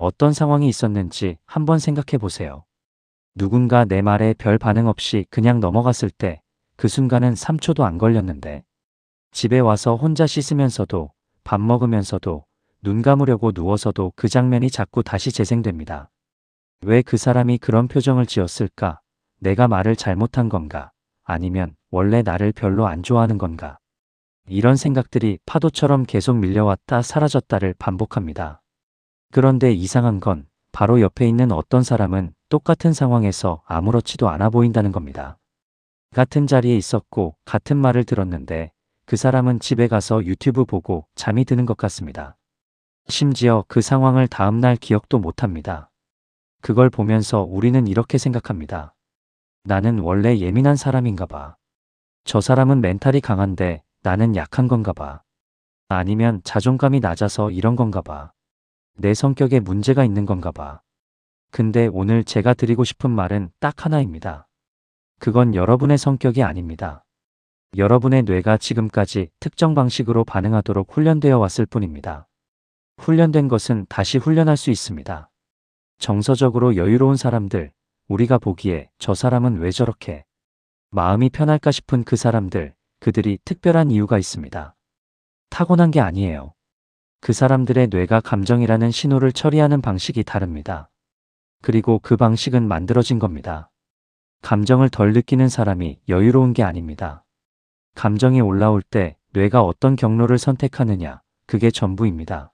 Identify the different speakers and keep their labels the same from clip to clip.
Speaker 1: 어떤 상황이 있었는지 한번 생각해 보세요. 누군가 내 말에 별 반응 없이 그냥 넘어갔을 때 그 순간은 3초도 안 걸렸는데 집에 와서 혼자 씻으면서도 밥 먹으면서도 눈 감으려고 누워서도 그 장면이 자꾸 다시 재생됩니다. 왜 그 사람이 그런 표정을 지었을까? 내가 말을 잘못한 건가? 아니면 원래 나를 별로 안 좋아하는 건가? 이런 생각들이 파도처럼 계속 밀려왔다 사라졌다를 반복합니다. 그런데 이상한 건 바로 옆에 있는 어떤 사람은 똑같은 상황에서 아무렇지도 않아 보인다는 겁니다. 같은 자리에 있었고 같은 말을 들었는데 그 사람은 집에 가서 유튜브 보고 잠이 드는 것 같습니다. 심지어 그 상황을 다음날 기억도 못합니다. 그걸 보면서 우리는 이렇게 생각합니다. 나는 원래 예민한 사람인가 봐. 저 사람은 멘탈이 강한데 나는 약한 건가 봐. 아니면 자존감이 낮아서 이런 건가 봐. 내 성격에 문제가 있는 건가 봐. 근데 오늘 제가 드리고 싶은 말은 딱 하나입니다. 그건 여러분의 성격이 아닙니다. 여러분의 뇌가 지금까지 특정 방식으로 반응하도록 훈련되어 왔을 뿐입니다. 훈련된 것은 다시 훈련할 수 있습니다. 정서적으로 여유로운 사람들, 우리가 보기에 저 사람은 왜 저렇게 마음이 편할까 싶은 그 사람들, 그들이 특별한 이유가 있습니다. 타고난 게 아니에요. 그 사람들의 뇌가 감정이라는 신호를 처리하는 방식이 다릅니다. 그리고 그 방식은 만들어진 겁니다. 감정을 덜 느끼는 사람이 여유로운 게 아닙니다. 감정이 올라올 때 뇌가 어떤 경로를 선택하느냐, 그게 전부입니다.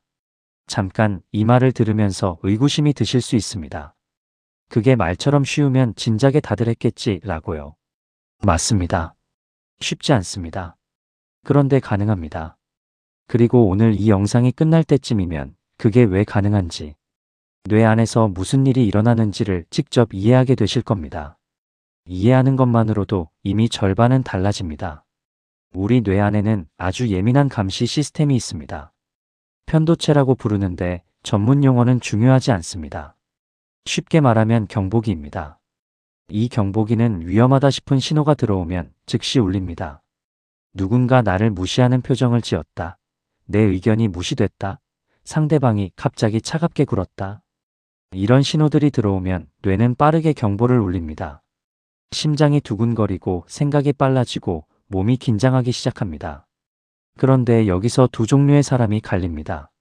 Speaker 1: 잠깐 이 말을 들으면서 의구심이 드실 수 있습니다. 그게 말처럼 쉬우면 진작에 다들 했겠지 라고요. 맞습니다. 쉽지 않습니다. 그런데 가능합니다. 그리고 오늘 이 영상이 끝날 때쯤이면 그게 왜 가능한지, 뇌 안에서 무슨 일이 일어나는지를 직접 이해하게 되실 겁니다. 이해하는 것만으로도 이미 절반은 달라집니다. 우리 뇌 안에는 아주 예민한 감시 시스템이 있습니다. 편도체라고 부르는데 전문 용어는 중요하지 않습니다. 쉽게 말하면 경보기입니다. 이 경보기는 위험하다 싶은 신호가 들어오면 즉시 울립니다. 누군가 나를 무시하는 표정을 지었다. 내 의견이 무시됐다. 상대방이 갑자기 차갑게 굴었다. 이런 신호들이 들어오면 뇌는 빠르게 경보를 울립니다. 심장이 두근거리고 생각이 빨라지고 몸이 긴장하기 시작합니다. 그런데 여기서 두 종류의 사람이 갈립니다.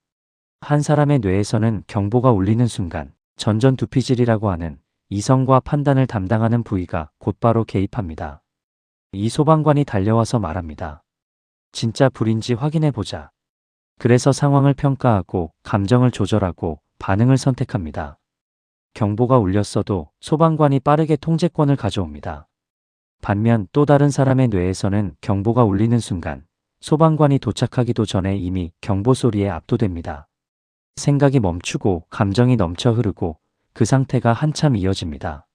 Speaker 1: 한 사람의 뇌에서는 경보가 울리는 순간 전전두피질이라고 하는 이성과 판단을 담당하는 부위가 곧바로 개입합니다. 이 소방관이 달려와서 말합니다. 진짜 불인지 확인해 보자. 그래서 상황을 평가하고 감정을 조절하고 반응을 선택합니다. 경보가 울렸어도 소방관이 빠르게 통제권을 가져옵니다. 반면 또 다른 사람의 뇌에서는 경보가 울리는 순간 소방관이 도착하기도 전에 이미 경보 소리에 압도됩니다. 생각이 멈추고 감정이 넘쳐 흐르고 그 상태가 한참 이어집니다.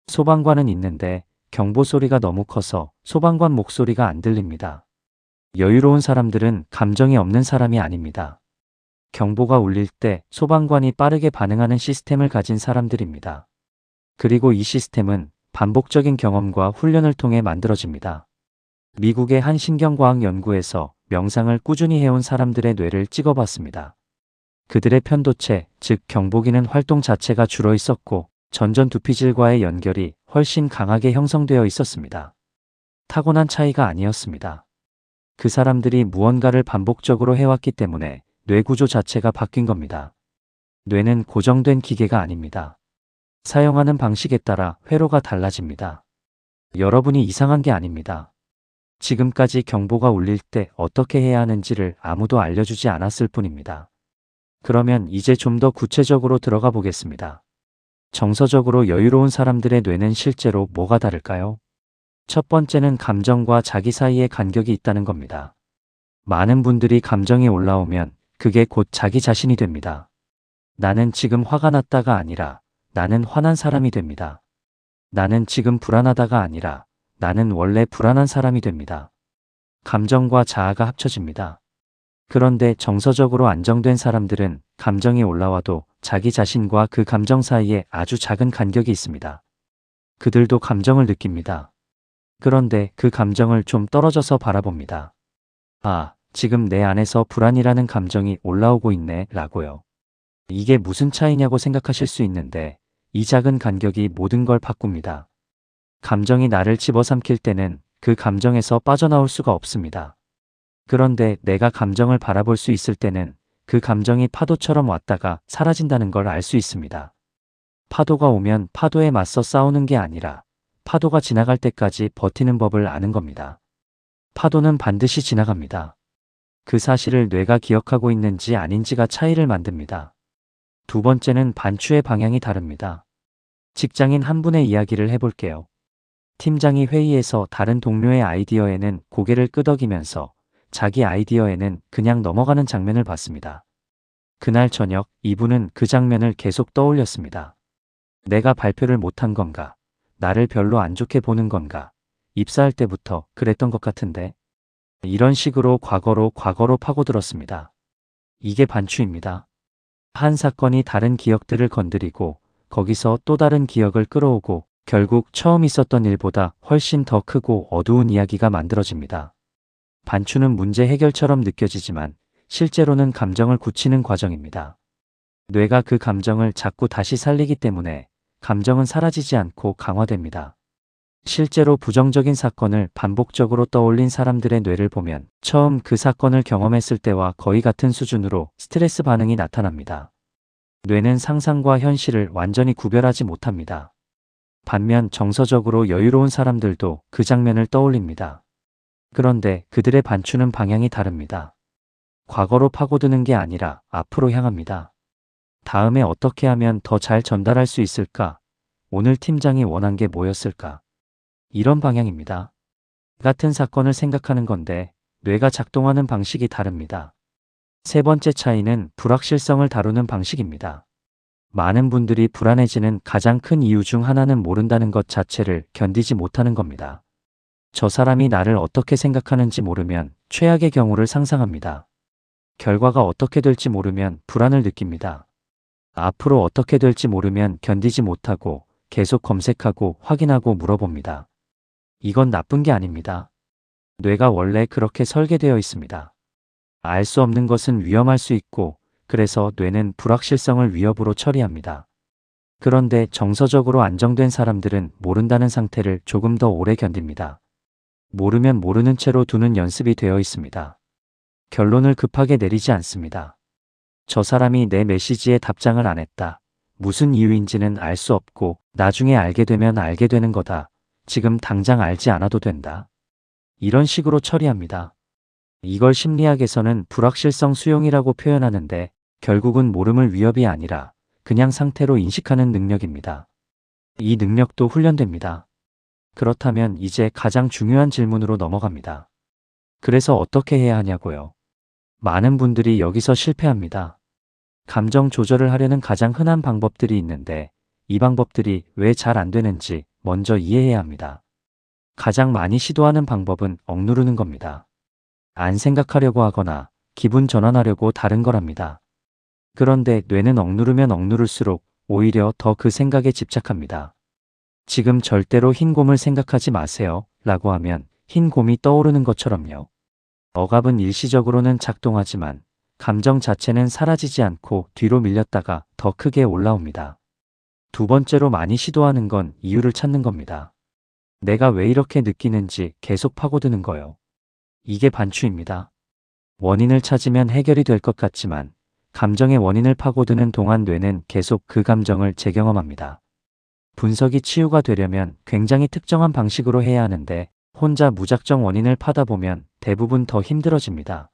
Speaker 1: 소방관은 있는데 경보 소리가 너무 커서 소방관 목소리가 안 들립니다. 여유로운 사람들은 감정이 없는 사람이 아닙니다. 경보가 울릴 때 소방관이 빠르게 반응하는 시스템을 가진 사람들입니다. 그리고 이 시스템은 반복적인 경험과 훈련을 통해 만들어집니다. 미국의 한 신경과학 연구에서 명상을 꾸준히 해온 사람들의 뇌를 찍어봤습니다. 그들의 편도체, 즉 경보기는 활동 자체가 줄어 있었고 전전두피질과의 연결이 훨씬 강하게 형성되어 있었습니다. 타고난 차이가 아니었습니다. 그 사람들이 무언가를 반복적으로 해왔기 때문에 뇌 구조 자체가 바뀐 겁니다. 뇌는 고정된 기계가 아닙니다. 사용하는 방식에 따라 회로가 달라집니다. 여러분이 이상한 게 아닙니다. 지금까지 경보가 울릴 때 어떻게 해야 하는지를 아무도 알려주지 않았을 뿐입니다. 그러면 이제 좀 더 구체적으로 들어가 보겠습니다. 정서적으로 여유로운 사람들의 뇌는 실제로 뭐가 다를까요? 첫 번째는 감정과 자기 사이에 간격이 있다는 겁니다. 많은 분들이 감정이 올라오면 그게 곧 자기 자신이 됩니다. 나는 지금 화가 났다가 아니라 나는 화난 사람이 됩니다. 나는 지금 불안하다가 아니라 나는 원래 불안한 사람이 됩니다. 감정과 자아가 합쳐집니다. 그런데 정서적으로 안정된 사람들은 감정이 올라와도 자기 자신과 그 감정 사이에 아주 작은 간격이 있습니다. 그들도 감정을 느낍니다. 그런데 그 감정을 좀 떨어져서 바라봅니다. 아, 지금 내 안에서 불안이라는 감정이 올라오고 있네 라고요. 이게 무슨 차이냐고 생각하실 수 있는데 이 작은 간격이 모든 걸 바꿉니다. 감정이 나를 집어삼킬 때는 그 감정에서 빠져나올 수가 없습니다. 그런데 내가 감정을 바라볼 수 있을 때는 그 감정이 파도처럼 왔다가 사라진다는 걸 알 수 있습니다. 파도가 오면 파도에 맞서 싸우는 게 아니라 파도가 지나갈 때까지 버티는 법을 아는 겁니다. 파도는 반드시 지나갑니다. 그 사실을 뇌가 기억하고 있는지 아닌지가 차이를 만듭니다. 두 번째는 반추의 방향이 다릅니다. 직장인 한 분의 이야기를 해볼게요. 팀장이 회의에서 다른 동료의 아이디어에는 고개를 끄덕이면서 자기 아이디어에는 그냥 넘어가는 장면을 봤습니다. 그날 저녁 이분은 그 장면을 계속 떠올렸습니다. 내가 발표를 못한 건가? 나를 별로 안 좋게 보는 건가? 입사할 때부터 그랬던 것 같은데. 이런 식으로 과거로 파고들었습니다. 이게 반추입니다. 한 사건이 다른 기억들을 건드리고 거기서 또 다른 기억을 끌어오고 결국 처음 있었던 일보다 훨씬 더 크고 어두운 이야기가 만들어집니다. 반추는 문제 해결처럼 느껴지지만 실제로는 감정을 굳히는 과정입니다. 뇌가 그 감정을 자꾸 다시 살리기 때문에 감정은 사라지지 않고 강화됩니다. 실제로 부정적인 사건을 반복적으로 떠올린 사람들의 뇌를 보면 처음 그 사건을 경험했을 때와 거의 같은 수준으로 스트레스 반응이 나타납니다. 뇌는 상상과 현실을 완전히 구별하지 못합니다. 반면 정서적으로 여유로운 사람들도 그 장면을 떠올립니다. 그런데 그들의 반추는 방향이 다릅니다. 과거로 파고드는 게 아니라 앞으로 향합니다. 다음에 어떻게 하면 더 잘 전달할 수 있을까? 오늘 팀장이 원한 게 뭐였을까? 이런 방향입니다. 같은 사건을 생각하는 건데 뇌가 작동하는 방식이 다릅니다. 세 번째 차이는 불확실성을 다루는 방식입니다. 많은 분들이 불안해지는 가장 큰 이유 중 하나는 모른다는 것 자체를 견디지 못하는 겁니다. 저 사람이 나를 어떻게 생각하는지 모르면 최악의 경우를 상상합니다. 결과가 어떻게 될지 모르면 불안을 느낍니다. 앞으로 어떻게 될지 모르면 견디지 못하고 계속 검색하고 확인하고 물어봅니다. 이건 나쁜 게 아닙니다. 뇌가 원래 그렇게 설계되어 있습니다. 알 수 없는 것은 위험할 수 있고 그래서 뇌는 불확실성을 위협으로 처리합니다. 그런데 정서적으로 안정된 사람들은 모른다는 상태를 조금 더 오래 견딥니다. 모르면 모르는 채로 두는 연습이 되어 있습니다. 결론을 급하게 내리지 않습니다. 저 사람이 내 메시지에 답장을 안 했다. 무슨 이유인지는 알 수 없고 나중에 알게 되면 알게 되는 거다. 지금 당장 알지 않아도 된다. 이런 식으로 처리합니다. 이걸 심리학에서는 불확실성 수용이라고 표현하는데 결국은 모름을 위협이 아니라 그냥 상태로 인식하는 능력입니다. 이 능력도 훈련됩니다. 그렇다면 이제 가장 중요한 질문으로 넘어갑니다. 그래서 어떻게 해야 하냐고요? 많은 분들이 여기서 실패합니다. 감정 조절을 하려는 가장 흔한 방법들이 있는데 이 방법들이 왜 잘 안 되는지 먼저 이해해야 합니다. 가장 많이 시도하는 방법은 억누르는 겁니다. 안 생각하려고 하거나 기분 전환하려고 다른 거랍니다. 그런데 뇌는 억누르면 억누를수록 오히려 더 그 생각에 집착합니다. 지금 절대로 흰 곰을 생각하지 마세요 라고 하면 흰 곰이 떠오르는 것처럼요. 억압은 일시적으로는 작동하지만 감정 자체는 사라지지 않고 뒤로 밀렸다가 더 크게 올라옵니다. 두 번째로 많이 시도하는 건 이유를 찾는 겁니다. 내가 왜 이렇게 느끼는지 계속 파고드는 거요. 이게 반추입니다. 원인을 찾으면 해결이 될 것 같지만 감정의 원인을 파고드는 동안 뇌는 계속 그 감정을 재경험합니다. 분석이 치유가 되려면 굉장히 특정한 방식으로 해야 하는데 혼자 무작정 원인을 파다 보면 대부분 더 힘들어집니다.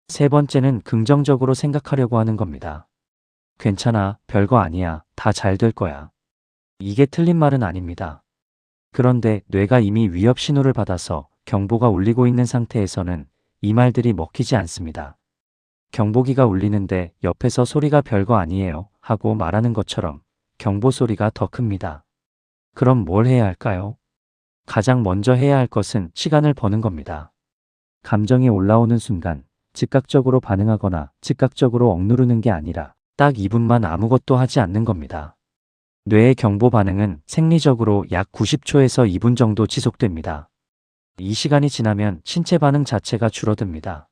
Speaker 1: 세 번째는 긍정적으로 생각하려고 하는 겁니다. 괜찮아, 별거 아니야, 다 잘 될 거야. 이게 틀린 말은 아닙니다. 그런데 뇌가 이미 위협 신호를 받아서 경보가 울리고 있는 상태에서는 이 말들이 먹히지 않습니다. 경보기가 울리는데 옆에서 소리가 별거 아니에요 하고 말하는 것처럼 경보 소리가 더 큽니다. 그럼 뭘 해야 할까요? 가장 먼저 해야 할 것은 시간을 버는 겁니다. 감정이 올라오는 순간 즉각적으로 반응하거나 즉각적으로 억누르는 게 아니라 딱 2분만 아무것도 하지 않는 겁니다. 뇌의 경보 반응은 생리적으로 약 90초에서 2분 정도 지속됩니다. 이 시간이 지나면 신체 반응 자체가 줄어듭니다.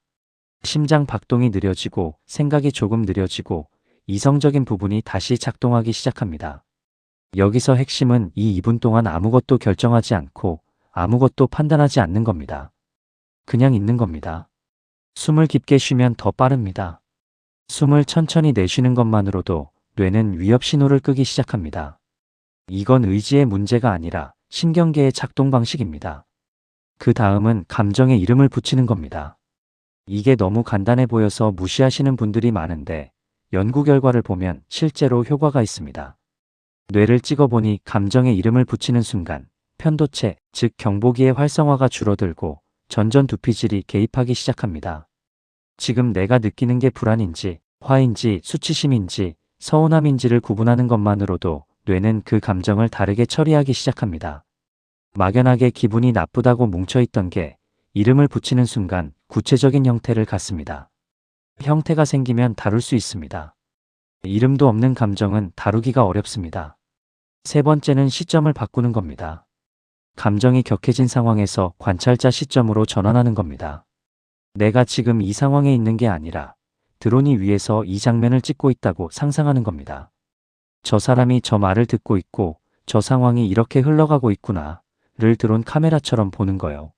Speaker 1: 심장 박동이 느려지고 생각이 조금 느려지고 이성적인 부분이 다시 작동하기 시작합니다. 여기서 핵심은 이 2분 동안 아무것도 결정하지 않고 아무것도 판단하지 않는 겁니다. 그냥 있는 겁니다. 숨을 깊게 쉬면 더 빠릅니다. 숨을 천천히 내쉬는 것만으로도 뇌는 위협 신호를 끄기 시작합니다. 이건 의지의 문제가 아니라 신경계의 작동 방식입니다. 그 다음은 감정에 이름을 붙이는 겁니다. 이게 너무 간단해 보여서 무시하시는 분들이 많은데 연구 결과를 보면 실제로 효과가 있습니다. 뇌를 찍어보니 감정에 이름을 붙이는 순간 편도체, 즉 경보기의 활성화가 줄어들고 전전두피질이 개입하기 시작합니다. 지금 내가 느끼는 게 불안인지, 화인지, 수치심인지, 서운함인지를 구분하는 것만으로도 뇌는 그 감정을 다르게 처리하기 시작합니다. 막연하게 기분이 나쁘다고 뭉쳐있던 게 이름을 붙이는 순간 구체적인 형태를 갖습니다. 형태가 생기면 다룰 수 있습니다. 이름도 없는 감정은 다루기가 어렵습니다. 세 번째는 시점을 바꾸는 겁니다. 감정이 격해진 상황에서 관찰자 시점으로 전환하는 겁니다. 내가 지금 이 상황에 있는 게 아니라 드론이 위에서 이 장면을 찍고 있다고 상상하는 겁니다. 저 사람이 저 말을 듣고 있고 저 상황이 이렇게 흘러가고 있구나를 드론 카메라처럼 보는 거요.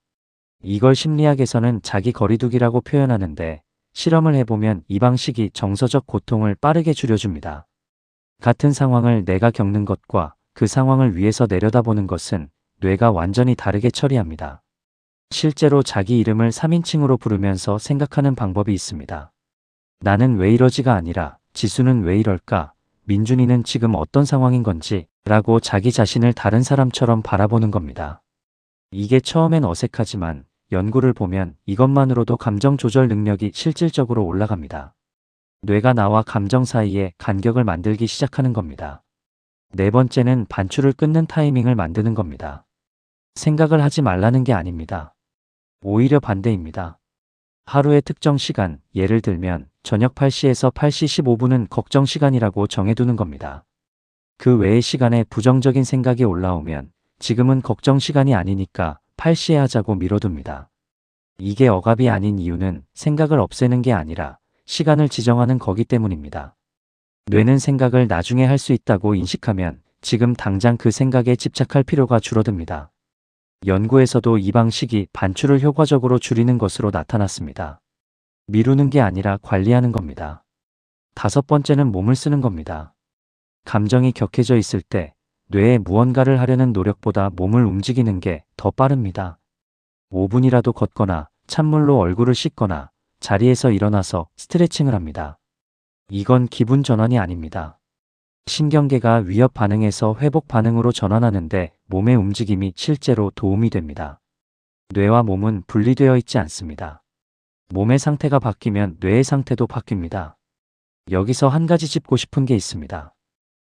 Speaker 1: 이걸 심리학에서는 자기 거리두기라고 표현하는데 실험을 해보면 이 방식이 정서적 고통을 빠르게 줄여줍니다. 같은 상황을 내가 겪는 것과 그 상황을 위에서 내려다보는 것은 뇌가 완전히 다르게 처리합니다. 실제로 자기 이름을 3인칭으로 부르면서 생각하는 방법이 있습니다. 나는 왜 이러지가 아니라 지수는 왜 이럴까? 민준이는 지금 어떤 상황인 건지 라고 자기 자신을 다른 사람처럼 바라보는 겁니다. 이게 처음엔 어색하지만 연구를 보면 이것만으로도 감정 조절 능력이 실질적으로 올라갑니다. 뇌가 나와 감정 사이에 간격을 만들기 시작하는 겁니다. 네 번째는 반출을 끊는 타이밍을 만드는 겁니다. 생각을 하지 말라는 게 아닙니다. 오히려 반대입니다. 하루의 특정 시간, 예를 들면 저녁 8시에서 8시 15분은 걱정 시간이라고 정해두는 겁니다. 그 외의 시간에 부정적인 생각이 올라오면 지금은 걱정 시간이 아니니까 8시에 하자고 미뤄둡니다. 이게 억압이 아닌 이유는 생각을 없애는 게 아니라 시간을 지정하는 거기 때문입니다. 뇌는 생각을 나중에 할 수 있다고 인식하면 지금 당장 그 생각에 집착할 필요가 줄어듭니다. 연구에서도 이 방식이 반출을 효과적으로 줄이는 것으로 나타났습니다. 미루는 게 아니라 관리하는 겁니다. 다섯 번째는 몸을 쓰는 겁니다. 감정이 격해져 있을 때 뇌에 무언가를 하려는 노력보다 몸을 움직이는 게 더 빠릅니다. 5분이라도 걷거나 찬물로 얼굴을 씻거나 자리에서 일어나서 스트레칭을 합니다. 이건 기분 전환이 아닙니다. 신경계가 위협 반응에서 회복 반응으로 전환하는데 몸의 움직임이 실제로 도움이 됩니다. 뇌와 몸은 분리되어 있지 않습니다. 몸의 상태가 바뀌면 뇌의 상태도 바뀝니다. 여기서 한 가지 짚고 싶은 게 있습니다.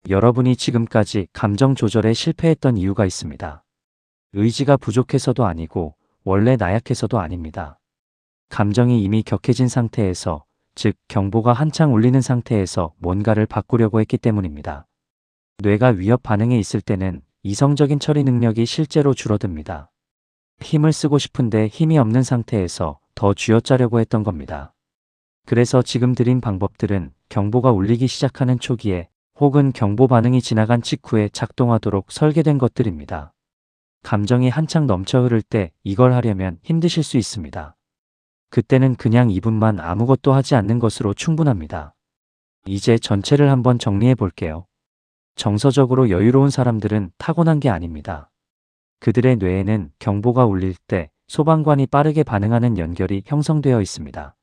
Speaker 1: 여러분이 지금까지 감정 조절에 실패했던 이유가 있습니다. 의지가 부족해서도 아니고 원래 나약해서도 아닙니다. 감정이 이미 격해진 상태에서, 즉 경보가 한창 울리는 상태에서 뭔가를 바꾸려고 했기 때문입니다. 뇌가 위협 반응에 있을 때는 이성적인 처리 능력이 실제로 줄어듭니다. 힘을 쓰고 싶은데 힘이 없는 상태에서 더 쥐어짜려고 했던 겁니다. 그래서 지금 드린 방법들은 경보가 울리기 시작하는 초기에 혹은 경보 반응이 지나간 직후에 작동하도록 설계된 것들입니다. 감정이 한창 넘쳐 흐를 때 이걸 하려면 힘드실 수 있습니다. 그때는 그냥 2분만 아무것도 하지 않는 것으로 충분합니다. 이제 전체를 한번 정리해 볼게요. 정서적으로 여유로운 사람들은 타고난 게 아닙니다. 그들의 뇌에는 경보가 울릴 때 소방관이 빠르게 반응하는 연결이 형성되어 있습니다.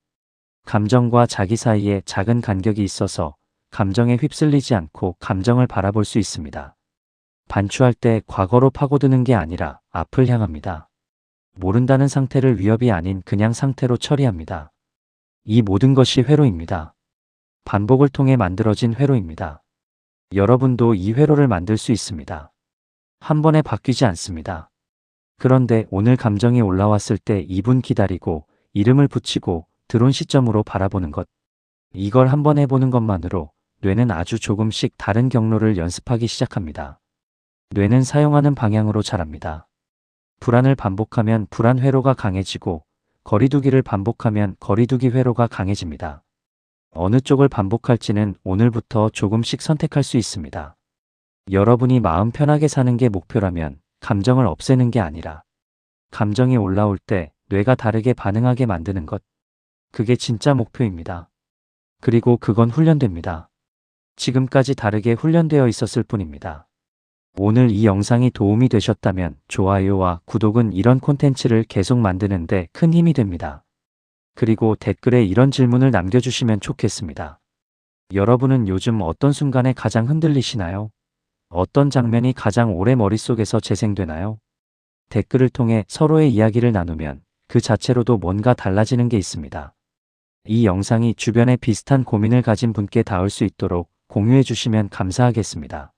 Speaker 1: 감정과 자기 사이에 작은 간격이 있어서 감정에 휩쓸리지 않고 감정을 바라볼 수 있습니다. 반추할 때 과거로 파고드는 게 아니라 앞을 향합니다. 모른다는 상태를 위협이 아닌 그냥 상태로 처리합니다. 이 모든 것이 회로입니다. 반복을 통해 만들어진 회로입니다. 여러분도 이 회로를 만들 수 있습니다. 한 번에 바뀌지 않습니다. 그런데 오늘 감정이 올라왔을 때 2분 기다리고 이름을 붙이고 드론 시점으로 바라보는 것. 이걸 한번 해보는 것만으로 뇌는 아주 조금씩 다른 경로를 연습하기 시작합니다. 뇌는 사용하는 방향으로 자랍니다. 불안을 반복하면 불안 회로가 강해지고 거리두기를 반복하면 거리두기 회로가 강해집니다. 어느 쪽을 반복할지는 오늘부터 조금씩 선택할 수 있습니다. 여러분이 마음 편하게 사는 게 목표라면 감정을 없애는 게 아니라 감정이 올라올 때 뇌가 다르게 반응하게 만드는 것. 그게 진짜 목표입니다. 그리고 그건 훈련됩니다. 지금까지 다르게 훈련되어 있었을 뿐입니다. 오늘 이 영상이 도움이 되셨다면 좋아요와 구독은 이런 콘텐츠를 계속 만드는데 큰 힘이 됩니다. 그리고 댓글에 이런 질문을 남겨주시면 좋겠습니다. 여러분은 요즘 어떤 순간에 가장 흔들리시나요? 어떤 장면이 가장 오래 머릿속에서 재생되나요? 댓글을 통해 서로의 이야기를 나누면 그 자체로도 뭔가 달라지는 게 있습니다. 이 영상이 주변에 비슷한 고민을 가진 분께 닿을 수 있도록 공유해 주시면 감사하겠습니다.